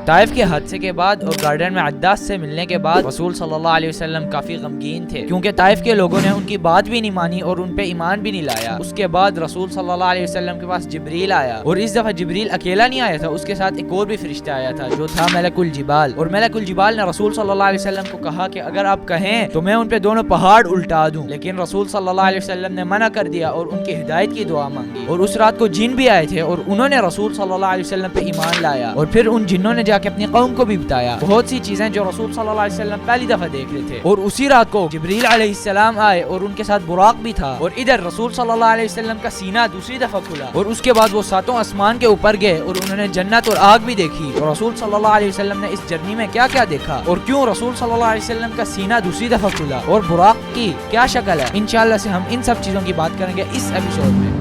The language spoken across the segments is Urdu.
طائف کے حادثے کے بعد اور گارڈن میں عداس سے ملنے کے بعد رسول صلی اللہ علیہ وسلم کافی غمگین تھے، کیونکہ طائف کے لوگوں نے ان کی بات بھی نہیں مانی اور ان پہ ایمان بھی نہیں لایا۔ اس کے بعد رسول صلی اللہ علیہ وسلم کے پاس جبریل آیا، اور اس دفعہ جبریل اکیلا نہیں آیا تھا، اس کے ساتھ ایک اور بھی فرشتہ آیا تھا جو تھا ملک الجبال۔ اور ملک الجبال نے رسول صلی اللہ علیہ وسلم کو کہا کہ اگر آپ کہیں تو میں ان پہ دونوں پہاڑ الٹا دوں، لیکن رسول صلی اللہ علیہ وسلم نے منع کر دیا اور ان کی ہدایت کی دعا مانگی۔ اور اس رات کو جن بھی آئے تھے اور انہوں نے رسول صلی اللہ علیہ وسلم پہ ایمان لایا، اور پھر ان جنوں نے جا کے اپنی قوم کو بھی بتایا بہت سی چیزیں جو رسول صلی اللہ علیہ وسلم پہلی دفعہ دیکھ رہے تھے۔ اور اسی رات کو جبریل علیہ السلام آئے اور ان کے ساتھ براق بھی تھا، اور ادھر رسول صلی اللہ علیہ وسلم کا سینہ دوسری دفعہ کھلا، اور اس کے بعد وہ ساتوں آسمان کے اوپر گئے اور انہوں نے جنت اور آگ بھی دیکھی۔ اور رسول صلی اللہ علیہ وسلم نے اس جرنی میں کیا کیا دیکھا اور کیوں رسول صلی اللہ علیہ وسلم کا سینہ دوسری دفعہ کھلا اور براق کی کیا شکل ہے، انشاءاللہ سے ہم ان سب چیزوں کی بات کریں گے اس ایپیسوڈ میں۔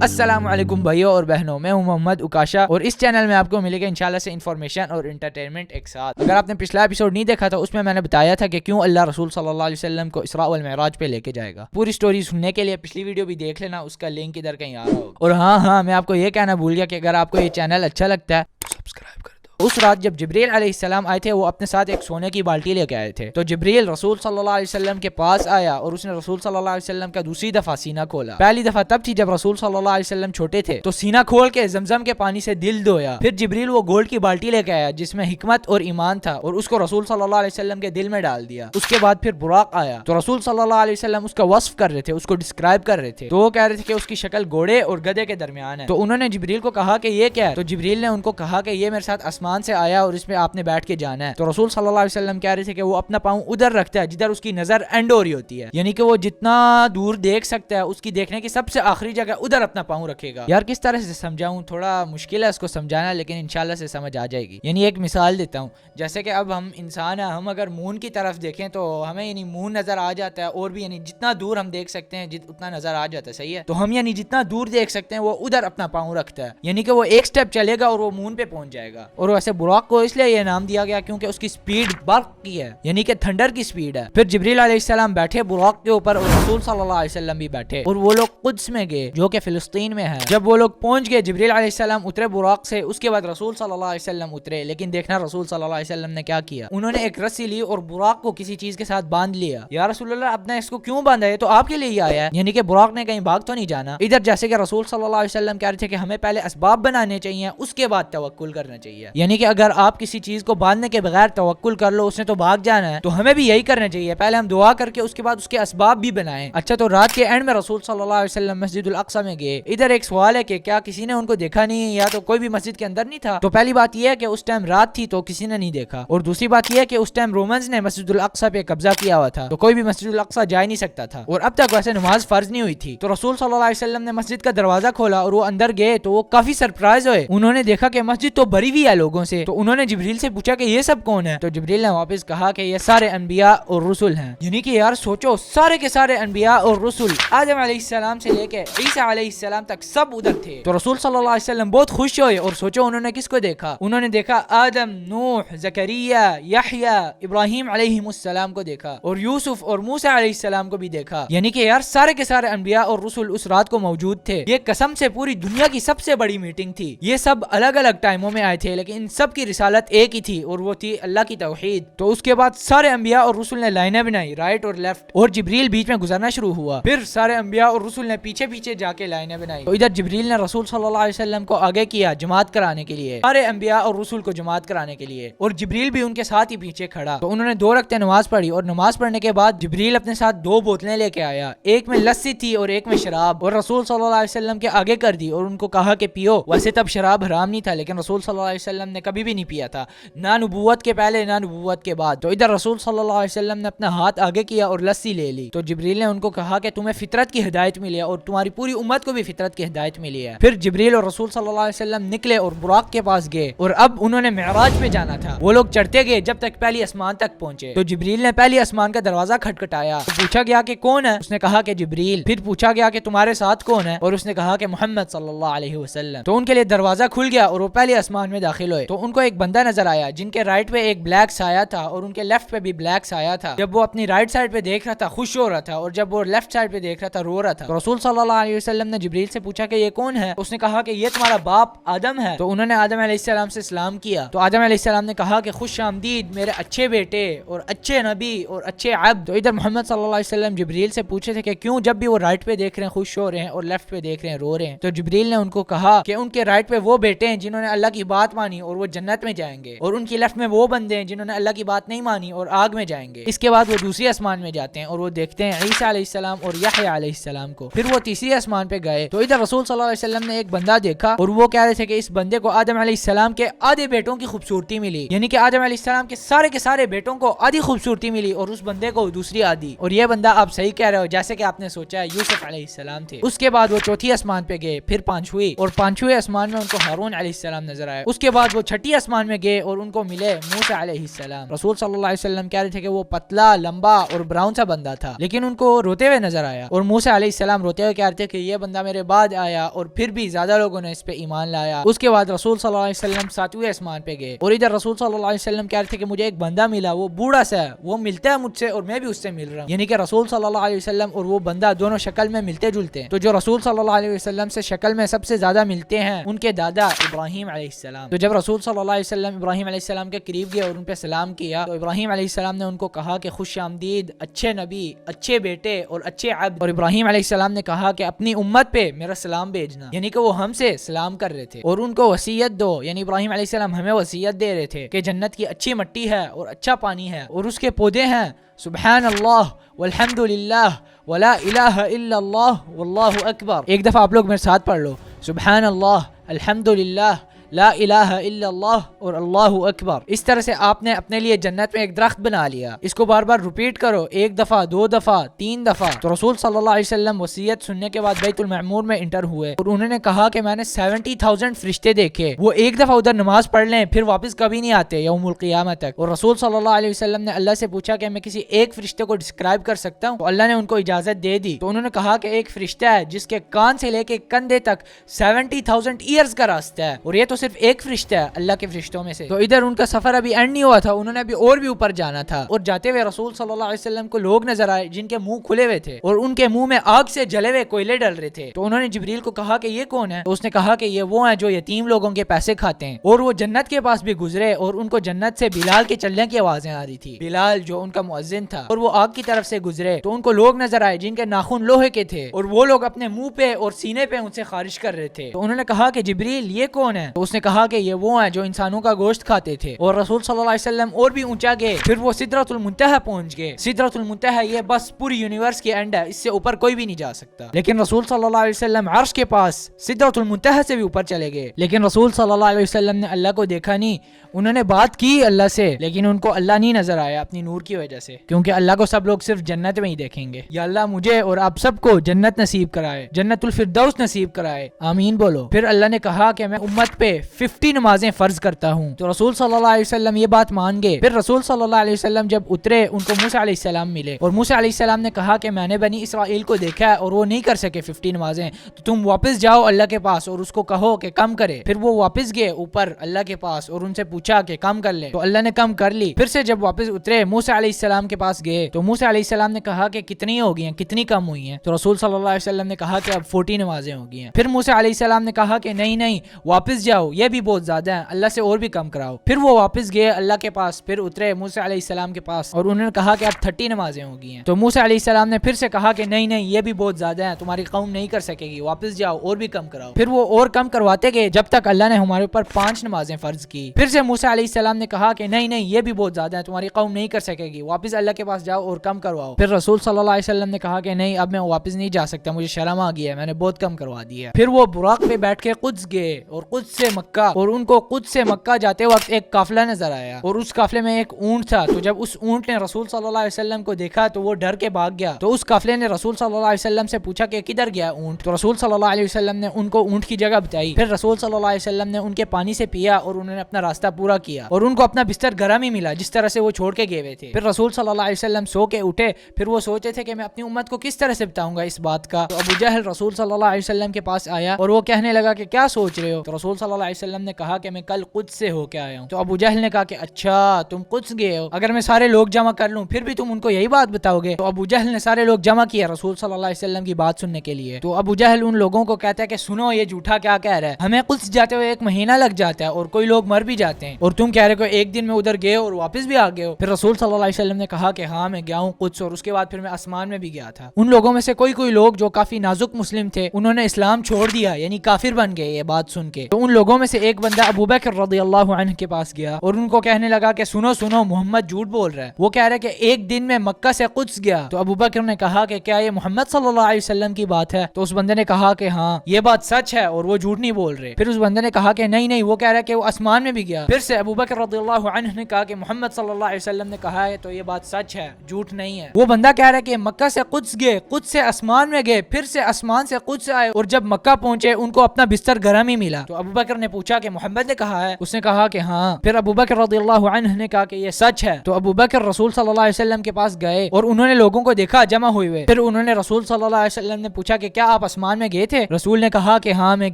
السلام علیکم بھائیوں اور بہنوں، میں ہوں محمد اکاشا، اور اس چینل میں آپ کو ملے گا انشاءاللہ سے انفارمیشن اور انٹرٹینمنٹ ایک ساتھ۔ اگر آپ نے پچھلا ایپیسوڈ نہیں دیکھا تھا، اس میں نے بتایا تھا کہ کیوں اللہ رسول صلی اللہ علیہ وسلم کو اسراء والمعراج پہ لے کے جائے گا۔ پوری سٹوری سننے کے لیے پچھلی ویڈیو بھی دیکھ لینا، اس کا لنک ادھر کہیں آ رہا ہوگا۔ اور ہاں میں آپ کو یہ کہنا بھول گیا کہ اگر آپ کو یہ چینل اچھا لگتا ہے تو سبسکرائب کر دو۔ اس رات جب جبریل علیہ السلام آئے تھے، وہ اپنے ساتھ ایک سونے کی بالٹی لے کے آئے تھے، تو جبریل رسول صلی اللہ علیہ وسلم کے پاس آیا اور اس نے رسول صلی اللہ علیہ وسلم کا دوسری دفعہ سینہ کھولا۔ پہلی دفعہ تب تھی جب رسول صلی اللہ علیہ وسلم چھوٹے تھے، تو سینہ کھول کے زمزم کے پانی سے دل دھویا۔ پھر جبریل وہ گولڈ کی بالٹی لے کے آیا جس میں حکمت اور ایمان تھا، اور اس کو رسول صلی اللہ علیہ وسلم کے دل میں ڈال دیا۔ اس کے بعد پھر براق آیا، تو رسول صلی اللہ علیہ وسلم اس کا وصف کر رہے تھے، اس کو ڈسکرائب کر رہے تھے، تو وہ کہہ رہے تھے کہ اس کی شکل گھوڑے اور گدھے کے درمیان ہے۔ تو انہوں نے جبریل کو کہا کہ یہ کیا ہے، تو جبریل نے ان کو کہا کہ یہ میرے ساتھ آسمان سے آیا اور اس میں آپ نے بیٹھ کے جانا ہے۔ تو رسول صلی اللہ علیہ وسلم کہہ رہے تھے کہ وہ اپنا پاؤں ادھر رکھتا ہے جدھر اس کی نظر اینڈ ہو رہی ہوتی ہے، یعنی کہ وہ جتنا دور دیکھ سکتا ہے اس کی دیکھنے کی سب سے آخری جگہ ادھر اپنا پاؤں رکھے گا۔ یار کس طرح سے سمجھاؤں، تھوڑا مشکل ہے اس کو سمجھانا، لیکن انشاءاللہ سے سمجھ آ جائے گی۔ یعنی ایک مثال دیتا ہوں، جیسے کہ اب ہم انسان ہیں، ہم اگر مون کی طرف دیکھیں تو ہمیں یعنی مون نظر آ جاتا ہے، اور بھی یعنی جتنا دور ہم دیکھ سکتے ہیں اتنا نظر آ جاتا ہے، صحیح ہے؟ تو ہم یعنی جتنا دور دیکھ سکتے ہیں وہ ادھر اپنا پاؤں رکھتا ہے، یعنی کہ وہ ایک سٹیپ چلے گا اور وہ مون پہ پہنچ جائے گا۔ اور ویسے براق کو اس لیے یہ نام دیا گیا کیونکہ اس کی سپیڈ برق کی ہے، یعنی کہ تھنڈر کی سپیڈ ہے۔ پھر جبریل علیہ السلام بیٹھے براق کے اوپر، اور رسول صلی اللہ علیہ وسلم بھی بیٹھے، اور وہ لوگ قدس میں گئے جو کہ فلسطین میں ہے۔ جب وہ لوگ پہنچ گئے، جبریل علیہ السلام اترے براق سے، اس کے بعد رسول صلی اللہ علیہ وسلم اترے، لیکن دیکھنا رسول صلی اللہ علیہ وسلم نے کیا کیا، انہوں نے ایک رسی لی اور براق کو کسی چیز کے ساتھ باندھ لیا۔ یا رسول اللہ، آپ نے اس کو کیوں باندھا ہے؟ تو آپ کے لیے ہی آیا ہے، یعنی کہ براق نے کہیں بھاگ تو نہیں جانا۔ ادھر جیسے کہ رسول صلی اللہ علیہ وسلم کہہ رہے تھے کہ ہمیں پہلے اسباب بنانے چاہیے، اس کے بعد توکل کرنا چاہیے، یعنی کہ اگر آپ کسی چیز کو باندھنے کے بغیر توکل کر لو، اس نے تو بھاگ جانا ہے، تو ہمیں بھی یہی کرنا چاہیے، پہلے ہم دعا کر کے اس کے بعد اس کے اسباب بھی بنائیں۔ اچھا، تو رات کے اینڈ میں رسول صلی اللہ علیہ وسلم مسجد الاقصی میں گئے۔ ادھر ایک سوال ہے کہ کیا کسی نے ان کو دیکھا نہیں، یا تو کوئی بھی مسجد کے اندر نہیں تھا؟ تو پہلی بات یہ ہے کہ اس ٹائم رات تھی تو کسی نے نہیں دیکھا، اور دوسری بات یہ ہے کہ اس ٹائم رومنز نے مسجد الاقصی پہ قبضہ کیا ہوا تھا، تو کوئی بھی مسجد الاقصی جا نہیں سکتا تھا، اور اب تک ویسے نماز فرض نہیں ہوئی تھی۔ تو رسول صلی اللہ علیہ وسلم نے مسجد کا دروازہ کھولا اور وہ اندر گئے، تو وہ کافی سرپرائز ہوئے، انہوں نے دیکھا کہ مسجد تو بھری ہوئی ہے لوگوں سے۔ تو انہوں نے جبریل سے پوچھا کہ یہ سب کون ہے؟ تو جبریل نے واپس کہا کہ یہ سارے انبیاء اور رسول ہیں، یعنی کہ یار سوچو، سارے کے سارے انبیاء اور رسول، آدم علیہ السلام سے لے کے عیسیٰ علیہ السلام تک سب ادھر تھے۔ تو رسول صلی اللہ علیہ وسلم بہت خوش ہوئے، اور سوچو انہوں نے کس کو دیکھا، انہوں نے دیکھا آدم، نوح، زکریا، یحییٰ، ابراہیم علیہ السلام کو دیکھا، اور یوسف اور موسیٰ علیہ السلام کو بھی دیکھا، یعنی کہ یار سارے کے سارے انبیاء اور رسول اس رات کو موجود تھے۔ یہ قسم سے پوری دنیا کی سب سے بڑی میٹنگ تھی، یہ سب الگ الگ ٹائموں میں آئے تھے، لیکن ان سب کی رسالت ایک ہی تھی، اور وہ تھی اللہ کی توحید۔ تو اس کے بعد سارے انبیاء اور رسول نے لائنیں بنائی، رائٹ اور لیفٹ، اور جبریل بیچ میں گزرنا شروع ہوا۔ پھر سارے انبیاء اور رسول نے پیچھے پیچھے جا کے لائنیں بنائی، تو ادھر جبریل نے رسول صلی اللہ علیہ وسلم کو آگے کیا جماعت کرانے کے لیے، سارے انبیاء اور رسول کو جماعت کرانے کے لیے، اور جبریل بھی ان کے ساتھ ہی پیچھے کھڑا۔ تو انہوں نے 2 رکعتیں نماز پڑھی، اور نماز پڑھنے کے بعد جبریل اپنے ساتھ 2 بوتلیں لے کے آیا، ایک میں لسی تھی اور ایک میں شراب، اور رسول صلی اللہ علیہ وسلم کے آگے کر دی اور ان کو کہا کہ پیو۔ ویسے تب شراب حرام نہیں تھا، لیکن رسول صلی اللہ علیہ وسلم نے کبھی بھی نہیں پیا تھا، نہ نبوت کے پہلے نہ نبوت کے بعد۔ تو ادھر رسول صلی اللہ علیہ وسلم نے اپنا ہاتھ آگے کیا اور لسی لے لی، تو جبریل نے ان کو کہا کہ تمہیں فطرت کی ہدایت ملی ہے، اور تمہاری پوری امت کو بھی فطرت کی ہدایت ملی ہے۔ پھر جبریل اور رسول صلی اللہ علیہ وسلم نکلے اور براق کے پاس گئے، اور اب انہوں نے معراج پہ جانا تھا۔ وہ لوگ چڑھتے گئے جب تک پہلی آسمان تک پہنچے، تو جبریل نے پہلی آسمان کا دروازہ کھٹکھٹایا، تو پوچھا گیا کہ کون ہے؟ اس نے کہا کہ جبریل۔ پھر پوچھا گیا کہ تمہارے ساتھ کون ہے؟ اور اس نے کہا کہ محمد صلی اللہ علیہ وسلم۔ تو ان کے لیے دروازہ کھل گیا اور وہ پہلی آسمان میں داخل ہوئے۔ تو ان کو ایک بندہ نظر آیا جن کے رائٹ پہ ایک بلیک سایہ تھا اور ان کے لیفٹ پہ بھی بلیک سایہ تھا. جب وہ اپنی رائٹ سائڈ پہ دیکھ رہا تھا خوش ہو رہا تھا اور جب وہ لیفٹ سائڈ پہ دیکھ رہا تھا رو رہا تھا. تو رسول صلی اللہ علیہ وسلم نے جبریل سے پوچھا کہ یہ کون ہے؟ اس نے کہا کہ یہ تمہارا باپ آدم ہے. تو انہوں نے آدم علیہ السلام سے سلام کیا. تو آدم علیہ السلام نے کہا کہ خوش آمدید میرے اچھے بیٹے اور اچھے نبی اور اچھے عبد. تو ادھر محمد صلی اللہ علیہ وسلم جبریل سے پوچھے تھے کہ کیوں جب بھی وہ رائٹ پہ دیکھ رہے ہیں خوش ہو رہے ہیں اور لیفٹ پہ دیکھ رہے ہیں رو رہے ہیں. تو جبریل نے ان کو کہا کہ ان کے رائٹ پہ وہ بیٹے ہیں جنہوں نے اللہ کی بات مانی اور وہ جنت میں جائیں گے, اور ان کی لیفٹ میں وہ بندے ہیں جنہوں نے اللہ کی بات نہیں مانی اور آگ میں جائیں گے. اس کے بعد وہ دوسری آسمان میں جاتے ہیں اور وہ دیکھتے ہیں عیسیٰ علیہ السلام اور یحییٰ علیہ السلام کو. پھر وہ تیسری آسمان پہ گئے تو ادھر رسول صلی اللہ علیہ وسلم نے ایک بندہ دیکھا اور وہ کہہ رہے تھے کہ اس بندے کو آدم علیہ السلام کے آدھے بیٹوں کی خوبصورتی ملی, یعنی کہ آدم علیہ السلام کے سارے بیٹوں کو آدھی خوبصورتی ملی اور اس بندے کو دوسری آدھی. اور یہ بندہ آپ صحیح کہہ رہے ہو, جیسے کہ آپ نے سوچا ہے یوسف علیہ السلام تھے. اس کے بعد وہ چوتھی آسمان پہ گئے, پھر پانچویں, اور پانچویں آسمان میں ان کو ہارون علیہ السلام نظر آئے. اس کے بعد وہ چھٹی آسمان میں گئے اور ان کو ملے موسیٰ علیہ السلام. رسول صلی اللہ علیہ وسلم کہہ رہے تھے کہ وہ پتلا لمبا اور براؤن سا بندہ تھا, لیکن ان کو روتے ہوئے نظر آیا. اور موسیٰ علیہ السلام روتے ہوئے کہہ رہے تھے کہ یہ بندہ میرے بعد آیا اور پھر بھی زیادہ لوگوں نے اس پہ ایمان لایا. اس کے بعد رسول صلی اللہ علیہ وسلم ساتویں آسمان پہ گئے اور ادھر رسول صلی اللہ علیہ وسلم کہہ رہے تھے کہ مجھے ایک بندہ ملا, وہ بوڑھا سا ہے, وہ ملتا ہے مجھ سے اور میں بھی اس سے مل رہا ہوں. یعنی کہ رسول صلی اللہ علیہ وسلم اور وہ بندہ دونوں شکل میں ملتے جلتے ہیں. تو جو رسول صلی اللہ علیہ وسلم سے شکل میں سب سے زیادہ ملتے ہیں ان کے دادا ابراہیم علیہ السلام. تو جب رسول صلی اللہ علیہ وسلم ابراہیم علیہ السلام کے قریب گئے اور ان پہ سلام کیا تو ابراہیم علیہ السلام نے ان کو کہا کہ خوش آمدید اچھے نبی, اچھے بیٹے اور اچھے عبد. اور ابراہیم علیہ السلام نے کہا کہ اپنی امت پہ میرا سلام بھیجنا, یعنی کہ وہ ہم سے سلام کر رہے تھے اور ان کو وصیت دو, یعنی ابراہیم علیہ السلام ہمیں وصیت دے رہے تھے کہ جنت کی اچھی مٹی ہے اور اچھا پانی ہے اور اس کے پودے ہیں سبحان اللہ والحمد للہ ولا الہ الا اللہ واللہ اکبر. ایک دفعہ آپ لوگ میرے ساتھ پڑھ لو, سبحان اللہ الحمد للہ لا الہ الا اللہ اور اللہ اکبر. اس طرح سے آپ نے اپنے لیے جنت میں ایک درخت بنا لیا. اس کو بار بار ریپیٹ کرو, ایک دفعہ, دو دفعہ, تین دفعہ. تو رسول صلی اللہ علیہ وسلم وصیت سننے کے بعد بیت المعمور میں انٹر ہوئے اور انہوں نے کہا کہ میں نے 70,000 فرشتے دیکھے, وہ ایک دفعہ ادھر نماز پڑھ لیں پھر واپس کبھی نہیں آتے یوم القیامہ تک. اور رسول صلی اللہ علیہ وسلم نے اللہ سے پوچھا کہ میں کسی ایک فرشتے کو ڈسکرائب کر سکتا ہوں, تو اللہ نے ان کو اجازت دے دی. تو انہوں نے کہا کہ ایک فرشتہ ہے جس کے کان سے لے کے کندھے تک 70,000 ایئرز کا راستہ ہے, اور یہ تو صرف ایک فرشتہ ہے اللہ کے فرشتوں میں سے. تو ادھر ان کا سفر ابھی اینڈ نہیں ہوا تھا, انہوں نے ابھی اور بھی اوپر جانا تھا. اور جاتے ہوئے رسول صلی اللہ علیہ وسلم کو لوگ نظر آئے جن کے منہ کھلے ہوئے تھے اور ان کے منہ میں آگ سے جلے ہوئے کوئلے ڈل رہے تھے. تو انہوں نے جبریل کو کہا کہ یہ کون ہے؟ تو اس نے کہا کہ یہ وہ ہیں جو یتیم لوگوں کے پیسے کھاتے ہیں. اور وہ جنت کے پاس بھی گزرے اور ان کو جنت سے بلال کے چلنے کی آوازیں آ رہی تھی, بلال جو ان کا مؤذن تھا. اور وہ آگ کی طرف سے گزرے تو ان کو لوگ نظر آئے جن کے ناخن لوہے کے تھے اور وہ لوگ اپنے منہ پہ اور سینے پہ ان سے خارج کر رہے تھے. تو انہوں نے کہا کہ جبریل یہ کون ہے؟ تو اس نے کہا کہ یہ وہ ہیں جو انسانوں کا گوشت کھاتے تھے. اور رسول صلی اللہ علیہ وسلم اور بھی اونچا گئے, پھر وہ سدرۃ المنتہا پہنچ گئے. سدرۃ المنتہا یہ بس پوری یونیورس کی اینڈ ہے, اس سے اوپر کوئی بھی نہیں جا سکتا. لیکن رسول صلی اللہ علیہ وسلم عرش کے پاس سدرۃ المنتہا سے بھی اوپر چلے گئے. لیکن رسول صلی اللہ علیہ وسلم نے اللہ کو دیکھا نہیں. انہوں نے بات کی اللہ سے لیکن ان کو اللہ نہیں نظر آیا اپنی نور کی وجہ سے, کیونکہ اللہ کو سب لوگ صرف جنت میں ہی دیکھیں گے. یا اللہ مجھے اور آپ سب کو جنت نصیب کرائے, جنت الفردوس نصیب کرائے, آمین بولو. پھر اللہ نے کہا کہ میں امت پہ 50 نمازیں فرض کرتا ہوں. تو رسول صلی اللہ علیہ وسلم یہ بات مان گئے. پھر رسول صلی اللہ علیہ وسلم جب اترے ان کو موسیٰ علیہ السلام ملے اور موسیٰ علیہ السلام نے کہا کہ میں نے بنی اسرائیل کو دیکھا ہے اور وہ نہیں کر سکے 50 نمازیں, تو تم واپس جاؤ اللہ کے پاس اور اس کو کہو کہ کم کرے. پھر وہ واپس گئے اوپر اللہ کے پاس اور ان سے پوچھا کہ کم کر لے, تو اللہ نے کم کر لی. پھر سے جب واپس اترے موسیٰ علیہ السلام کے پاس گئے تو موسیٰ علیہ السلام نے کہا کہ کتنی ہو گئی ہیں, کتنی کم ہوئی ہیں؟ تو رسول صلی اللہ علیہ وسلم نے کہا کہ اب 40 نمازیں ہو گئی ہیں. پھر موسیٰ علیہ السلام نے کہا کہ نہیں واپس جاؤ, یہ بھی بہت زیادہ ہیں, اللہ سے اور بھی کم کراؤ. پھر وہ واپس گئے اللہ کے پاس, پھر اترے موسیٰ علیہ السلام کے پاس اور انہوں نے کہا کہ اب 30 نمازیں ہو گئی ہیں. تو موسیٰ علیہ السلام نے پھر سے کہا کہ نہیں یہ بھی بہت زیادہ ہیں, تمہاری قوم نہیں کر سکے گی, واپس جاؤ اور بھی کم کراؤ. پھر وہ اور کم کرواتے گئے جب تک اللہ نے ہمارے اوپر 5 نمازیں فرض کی. پھر سے موسیٰ علیہ السلام نے کہا کہ نہیں یہ بھی بہت زیادہ ہیں, تمہاری قوم نہیں کر سکے گی, واپس اللہ کے پاس جاؤ اور کم کرواؤ. پھر رسول صلی اللہ علیہ وسلم نے کہا کہ نہیں اب میں واپس نہیں جا سکتا, مجھے شرم آ گیا ہے, میں نے بہت کم کروا دیا. پھر وہ براق پہ بیٹھ کے قدس گئے اور قدس سے مکہ, اور ان کو قدس سے مکہ جاتے وقت ایک قافلہ نظر آیا اور اس قافلے میں ایک اونٹ تھا. تو جب اس اونٹ نے رسول صلی اللہ علیہ وسلم کو دیکھا تو وہ ڈر کے بھاگ گیا. تو اس قافلے نے رسول صلی اللہ علیہ وسلم سے پوچھا کہ کدھر گیا اونٹ؟ تو رسول صلی اللہ علیہ وسلم نے ان کو اونٹ کی جگہ بتائی. پھر رسول صلی اللہ علیہ وسلم نے ان کے پانی سے پیا اور انہوں نے اپنا راستہ پورا کیا اور ان کو اپنا بستر گرم ہی ملا جس طرح سے وہ چھوڑ کے گئے ہوئے تھے. پھر رسول صلی اللہ علیہ وسلم سو کے اٹھے, پھر وہ سوچے تھے کہ میں اپنی امت کو کس طرح سے بتاؤں گا اس بات کا. تو ابو جہل رسول صلی اللہ علیہ وسلم کے پاس آیا اور وہ کہنے لگا کہ کیا سوچ رہے ہو؟ تو رسول صلی اللہ علیہ علیہ وسلم نے کہا کہ میں کل قدس سے ہو کے آیا ہوں. تو ابو جہل نے کہا کہ اچھا تم قدس گئے ہو, اگر میں سارے لوگ جمع کر لوں پھر بھی تم ان کو یہی بات بتاؤ گے؟ تو ابو جہل نے سارے لوگ جمع کیا رسول صلی اللہ علیہ وسلم کی بات سننے کے لیے. تو ابو جہل ان لوگوں کو کہتا ہے کہ سنو یہ جھوٹا کیا کہہ رہا ہے, ہمیں قدس جاتے ہوئے 1 مہینہ لگ جاتا ہے اور کوئی لوگ مر بھی جاتے ہیں, اور تم کہہ رہے ہو ایک دن میں ادھر گئے اور واپس بھی آ گئے ہو. پھر رسول صلی اللہ علیہ وسلم نے کہا کہ ہاں میں گیا ہوں قدس, اور اس کے بعد پھر میں آسمان میں بھی گیا تھا. ان لوگوں میں سے کوئی لوگ جو کافی نازک مسلم تھے انہوں نے اسلام چھوڑ دیا, یعنی کافر بن گئے یہ بات سن کے. تو ان لوگوں میں سے ایک بندہ ابو بکر رضی اللہ عنہ کے پاس گیا اور ان کو کہنے لگا کہ سنو محمد جھوٹ بول رہا ہے. وہ کہہ رہا ہے کہ ایک دن میں مکہ سے قدس گیا. تو ابو بکر نے کہا کہ کیا یہ محمد صلی اللہ علیہ وسلم کی بات ہے؟ تو اس بندے نے کہا کہ ہاں یہ بات سچ ہے اور وہ جھوٹ نہیں بول رہے. پھر اس بندے نے کہا کہ نہیں وہ کہہ رہا ہے کہ وہ آسمان میں بھی گیا. پھر سے ابو بکر رضی اللہ عنہ نے کہا کہ محمد صلی اللہ علیہ وسلم نے کہا ہے تو یہ بات سچ ہے, جھوٹ نہیں ہے. وہ بندہ کہہ رہا ہے کہ مکہ سے قدس گئے, قدس سے آسمان میں گئے, پھر سے آسمان سے قدس آئے, اور جب مکہ پہنچے ان کو اپنا بستر گرم ہی ملا. تو ابو بکر نے پوچھا کہ محمد نے کہا ہے؟ اس نے کہا کہ ہاں. پھر ابو بکر رضی اللہ عنہ نے کہا کہ یہ سچ ہے. تو ابو بکر رسول صلی اللہ علیہ وسلم کے پاس گئے اور انہوں نے لوگوں کو دیکھا جمع ہوئے. پھر انہوں نے رسول صلی اللہ علیہ وسلم نے پوچھا کہ کیا آپ آسمان میں گئے تھے؟ رسول نے کہا کہ ہاں میں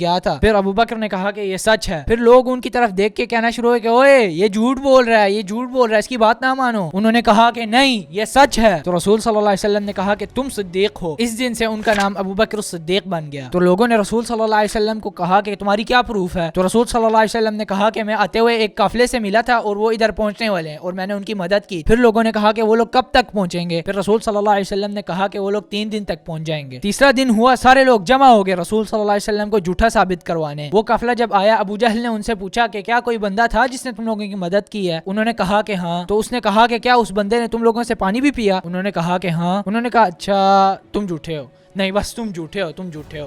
گیا تھا. پھر ابو بکر نے کہا کہ یہ سچ ہے. پھر لوگ ان کی طرف دیکھ کے کہنا شروع ہوئے کہ اوئے یہ جھوٹ بول رہا ہے, یہ جھوٹ بول رہا ہے, اس کی بات نہ مانو. انہوں نے کہا کہ نہیں یہ سچ ہے. تو رسول صلی اللہ علیہ وسلم نے کہا کہ تم صدیق ہو. اس دن سے ان کا نام ابو بکر الصدیق بن گیا. تو لوگوں نے رسول صلی اللہ علیہ وسلم کو کہا کہ تمہاری کیا پروف ہے؟ تو رسول صلی اللہ علیہ وسلم نے کہا کہ میں آتے ہوئے ایک قافلے سے ملا تھا اور وہ ادھر پہنچنے والے ہیں اور میں نے ان کی مدد کی. پھر لوگوں نے کہا کہ وہ لوگ کب تک پہنچیں گے؟ پھر رسول صلی اللہ علیہ وسلم نے کہا کہ وہ لوگ 3 دن تک پہنچ جائیں گے. تیسرا دن ہوا, سارے لوگ جمع ہو گئے رسول صلی اللہ علیہ وسلم کو جھوٹا ثابت کروانے. وہ قافلہ جب آیا ابو جہل نے ان سے پوچھا کہ کیا کوئی بندہ تھا جس نے تم لوگوں کی مدد کی ہے؟ انہوں نے کہا کہ ہاں. تو اس نے کہا کہ کیا اس بندے نے تم لوگوں سے پانی بھی پیا؟ انہوں نے کہا کہ ہاں. انہوں نے کہا اچھا تم جھوٹے ہو. نہیں بس تم جھوٹے ہو,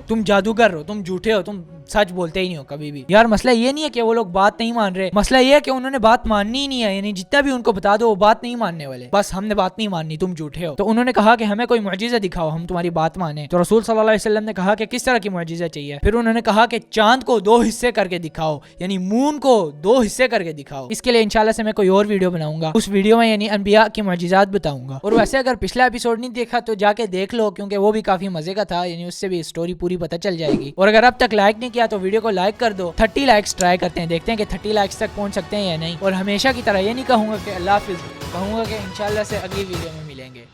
تم جادوگر ہو, تم جھوٹے ہو, تم سچ بولتے ہی نہیں ہو کبھی بھی. یار مسئلہ یہ نہیں ہے کہ وہ لوگ بات نہیں مان رہے, مسئلہ یہ ہے کہ انہوں نے بات ماننی ہی نہیں ہے, یعنی جتنا بھی ان کو بتا دو وہ بات نہیں ماننے والے. بس ہم نے بات نہیں ماننی, تم جھوٹے ہو. تو انہوں نے کہا کہ ہمیں کوئی معجزہ دکھاؤ, ہم تمہاری بات مانیں. تو رسول صلی اللہ علیہ وسلم نے کہا کہ کس طرح کی معجزہ چاہیے؟ پھر انہوں نے کہا کہ چاند کو 2 حصے کر کے دکھاؤ, یعنی مون کو 2 حصے کر کے دکھاؤ. اس کے لیے انشاءاللہ سے میں کوئی اور ویڈیو بناؤں گا, اس ویڈیو میں یعنی انبیاء کی معجزات بتاؤں گا. اور ویسے اگر پچھلا ایپیسوڈ نہیں دیکھا تو جا کے دیکھ لو, کیونکہ وہ بھی کافی مزے کا تھا, یعنی اس سے بھی اسٹوری پوری پتہ چل جائے گی. اور اگر اب تک لائک نہیں کیا تو ویڈیو کو لائک کر دو. 30 لائکس ٹرائی کرتے ہیں, دیکھتے ہیں کہ 30 لائکس تک پہنچ سکتے ہیں یا نہیں. اور ہمیشہ کی طرح یہ نہیں کہوں گا کہ اللہ حافظ, کہوں گا کہ انشاءاللہ سے اگلی ویڈیو میں ملیں گے.